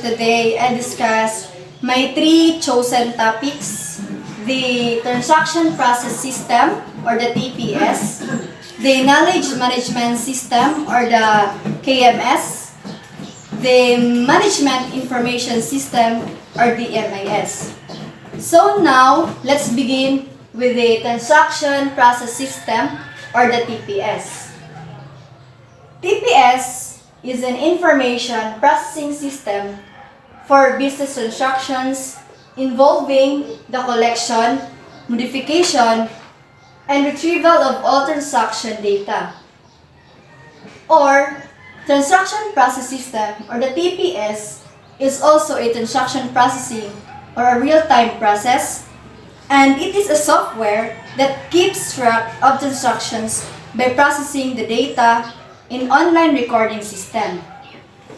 today I discuss my three chosen topics: the Transaction Process System or the TPS, the Knowledge Management System or the KMS, the Management Information System or the MIS. So now, let's begin with the Transaction Process System or the TPS. TPS is an information processing system for business transactions involving the collection, modification, and retrieval of all transaction data. Or, Transaction Process System or the TPS is also a transaction processing or a real-time process, and it is a software that keeps track of transactions by processing the data in online recording system.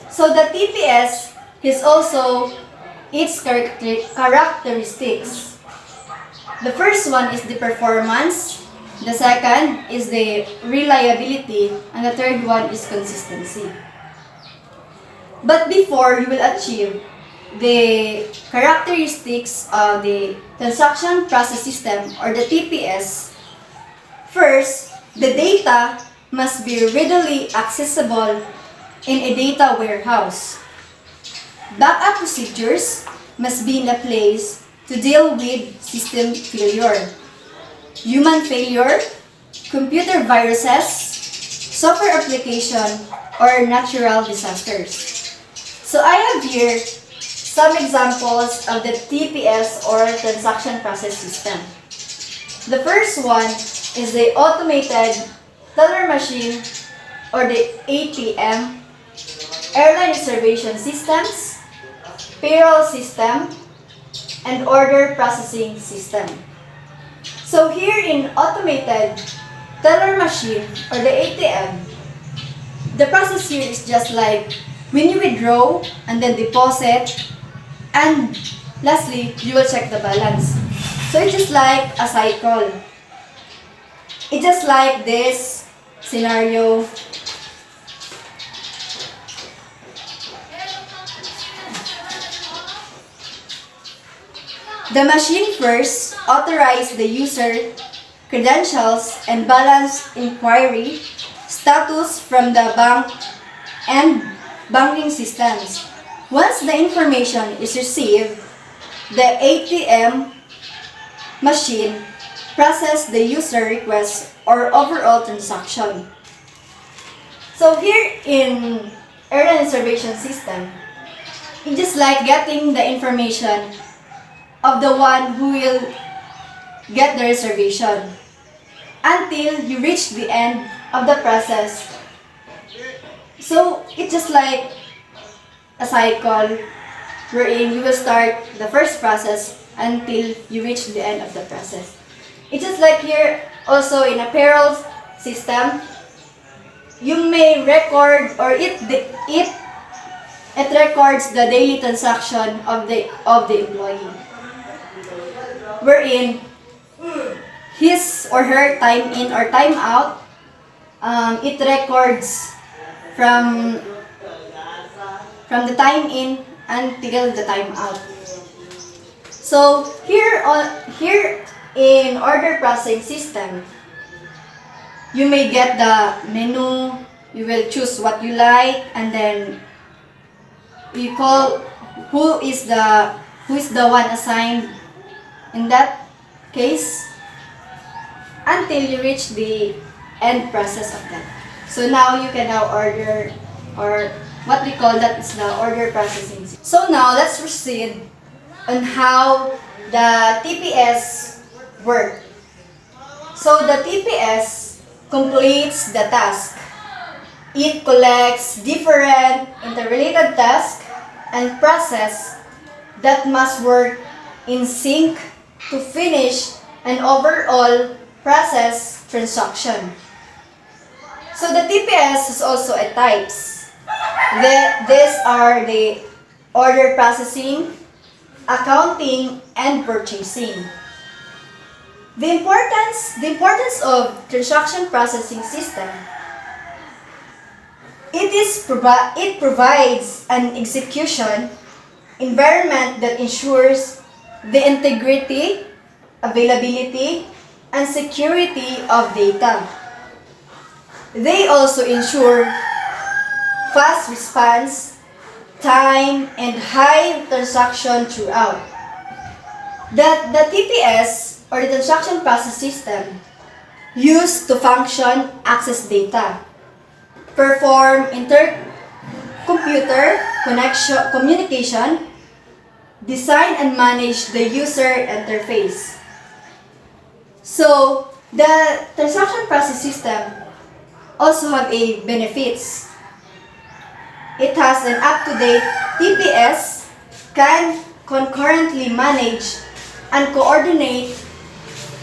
So the TPS is also its characteristics. The first one is the performance, the second is the reliability, and the third one is consistency. But before you will achieve the characteristics of the Transaction Process System or the TPS, first, the data must be readily accessible in a data warehouse. Backup procedures must be in a place to deal with system failure, human failure, computer viruses, software application, or natural disasters. So I have here some examples of the TPS or Transaction Process System. The first one is the Automated Teller Machine or the ATM, Airline Reservation Systems, Payroll System, and Order Processing System. So here in Automated Teller Machine or the ATM, the process here is just like when you withdraw and then deposit, and lastly, you will check the balance. So it's just like a cycle. It's just like this scenario. The machine first authorizes the user credentials and balance inquiry status from the bank and banking systems. Once the information is received, the ATM machine processes the user request or overall transaction. So here in Airline Reservation System, it's just like getting the information of the one who will get the reservation until you reach the end of the process. So it's just like a cycle wherein you will start the first process until you reach the end of the process. It's just like here also in a payroll system, you may record or it records the daily transaction of the employee, wherein his or her time in or time out, it records from the time in until the time out. So here in order processing system, you may get the menu. You will choose what you like, and then you call who is the one assigned in that case until you reach the end process of that. So now you can now order, or what we call that is the order processing. So now let's proceed on how the TPS work. So the TPS completes the task. It collects different interrelated tasks and process that must work in sync to finish an overall process transaction. So the TPS is also a types. These are the order processing, accounting, and purchasing. The importance of transaction processing system. It provides an execution environment that ensures the integrity, availability, and security of data. They also ensure fast response, time, and high transaction throughout. That the TPS, or the transaction process system, used to function access data, perform inter-computer communication, design and manage the user interface. So, the transaction process system also have a benefits. It has an up-to-date TPS, can concurrently manage and coordinate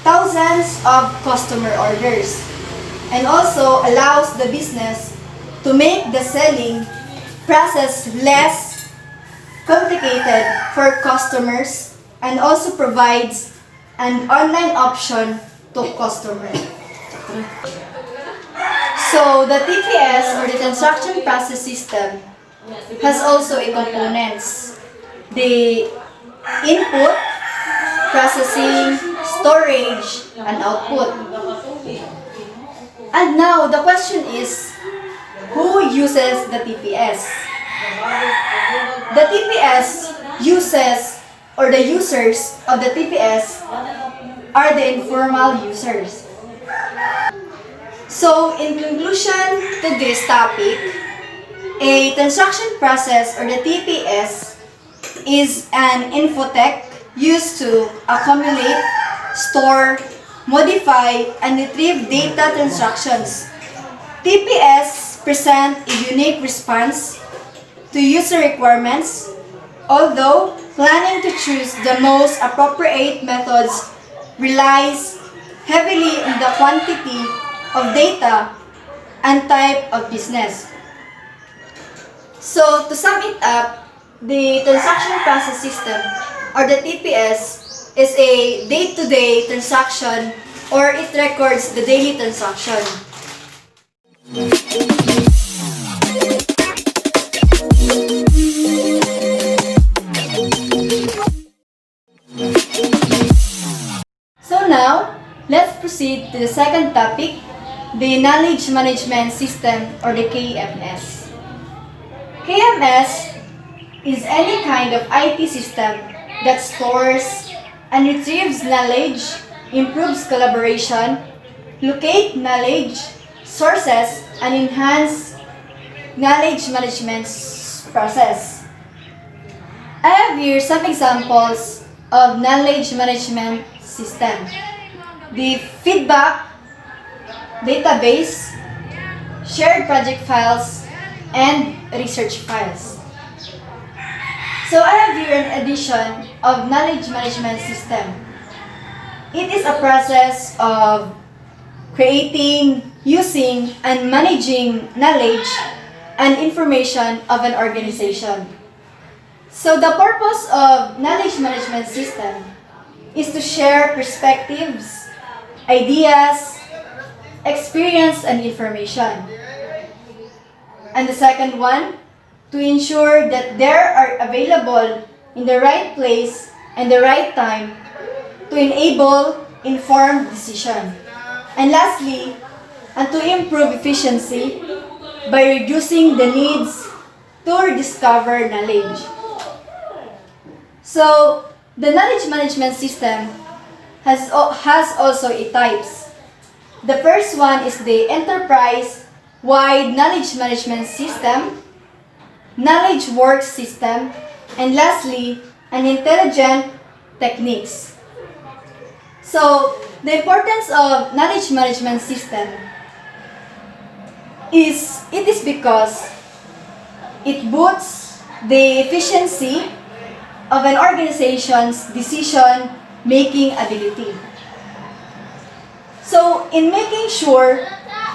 thousands of customer orders, and also allows the business to make the selling process less complicated for customers, and also provides an online option to customers. So the TPS, or the transaction process system, has also a components. The input, processing, storage, and output. And now the question is, who uses the TPS? The TPS uses, or the users of the TPS are the informal users. So, in conclusion to this topic, a transaction process, or the TPS, is an infotech used to accumulate, store, modify, and retrieve data transactions. TPS present a unique response to user requirements, although planning to choose the most appropriate methods relies heavily on the quantity of data and type of business. So, to sum it up, the transaction process system, or the TPS, is a day-to-day transaction, or it records the daily transaction. So now, let's proceed to the second topic, the Knowledge Management System, or the KMS. KMS is any kind of IT system that stores and retrieves knowledge, improves collaboration, locate knowledge sources, and enhance knowledge management process. I have here some examples of knowledge management system. The feedback, database, shared project files, and research files. So I have here an edition of knowledge management system. It is a process of creating, using, and managing knowledge and information of an organization. So the purpose of knowledge management system is to share perspectives, ideas, experience, and information. And the second one, to ensure that they are available in the right place and the right time to enable informed decision. And lastly, and to improve efficiency by reducing the needs to discover knowledge. So, the knowledge management system has also a types. The first one is the enterprise-wide knowledge management system, knowledge work system, and lastly, an intelligent techniques. So, the importance of knowledge management system is because it boosts the efficiency of an organization's decision-making ability. So, in making sure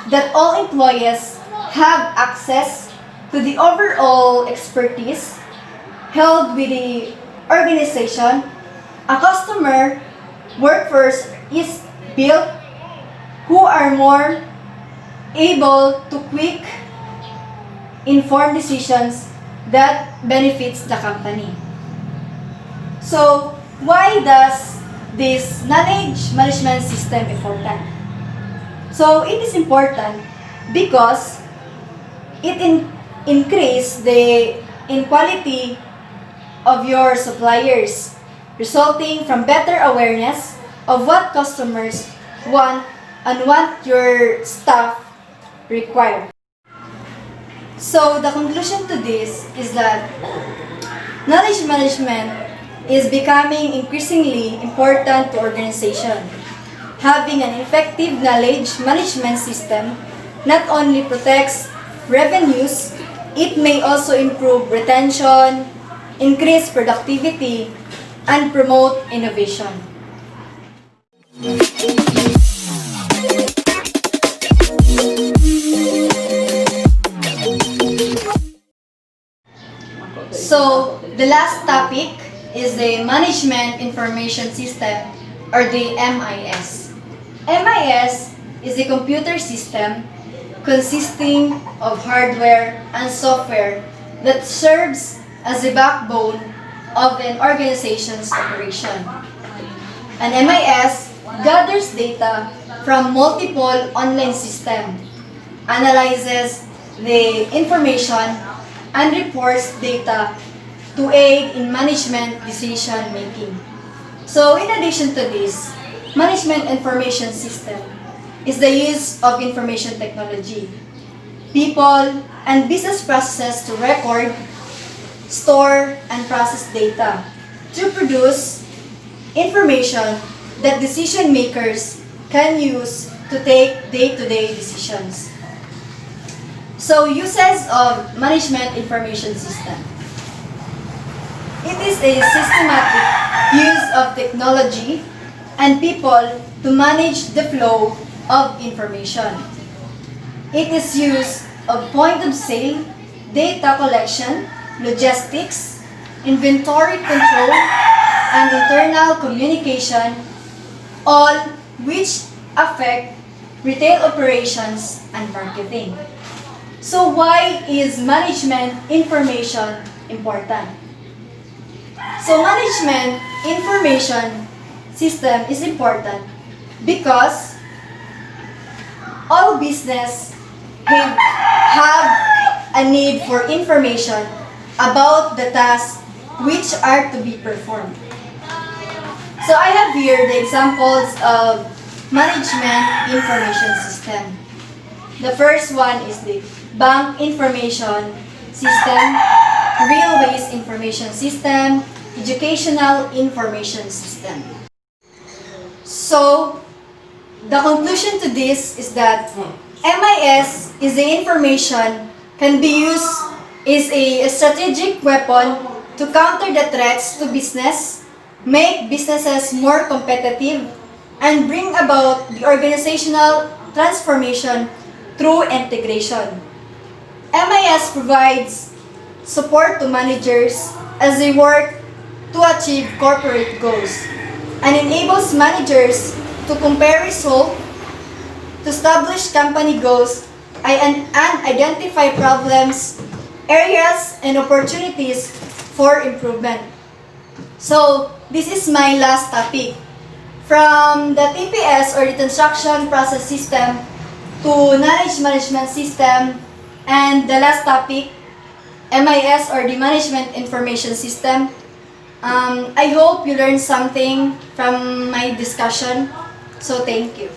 that all employees have access to the overall expertise held with the organization, a customer workforce is built who are more able to quick, informed decisions that benefits the company. So, why does this knowledge management system important? So, it is important because it increase the quality of your suppliers, resulting from better awareness of what customers want and what your staff require. So the conclusion to this is that knowledge management is becoming increasingly important to organization. Having an effective knowledge management system not only protects revenues, it may also improve retention, increase productivity, and promote innovation. So, the last topic is the Management Information System, or the MIS. MIS is a computer system consisting of hardware and software that serves as the backbone of an organization's operation. An MIS gathers data from multiple online systems, analyzes the information, and reports data to aid in management decision making. So in addition to this, management information system is the use of information technology, people, and business processes to record, store, and process data to produce information that decision makers can use to take day-to-day decisions. So, uses of management information system. It is a systematic use of technology and people to manage the flow of information. It is use of point of sale, data collection, logistics, inventory control, and internal communication, all which affect retail operations and marketing. So why is management information important? So management information system is important because all business have a need for information about the tasks which are to be performed. So I have here the examples of management information system. The first one is the bank information system, railways information system, educational information system. So, the conclusion to this is that MIS is the information can be used is a strategic weapon to counter the threats to business, make businesses more competitive, and bring about the organizational transformation through integration. MIS provides support to managers as they work to achieve corporate goals and enables managers to compare results, to establish company goals, and identify problems, areas, and opportunities for improvement. So, this is my last topic. From the TPS or the Transaction Process System to Knowledge Management System, and the last topic, MIS or the Management Information System. I hope you learned something from my discussion. So thank you.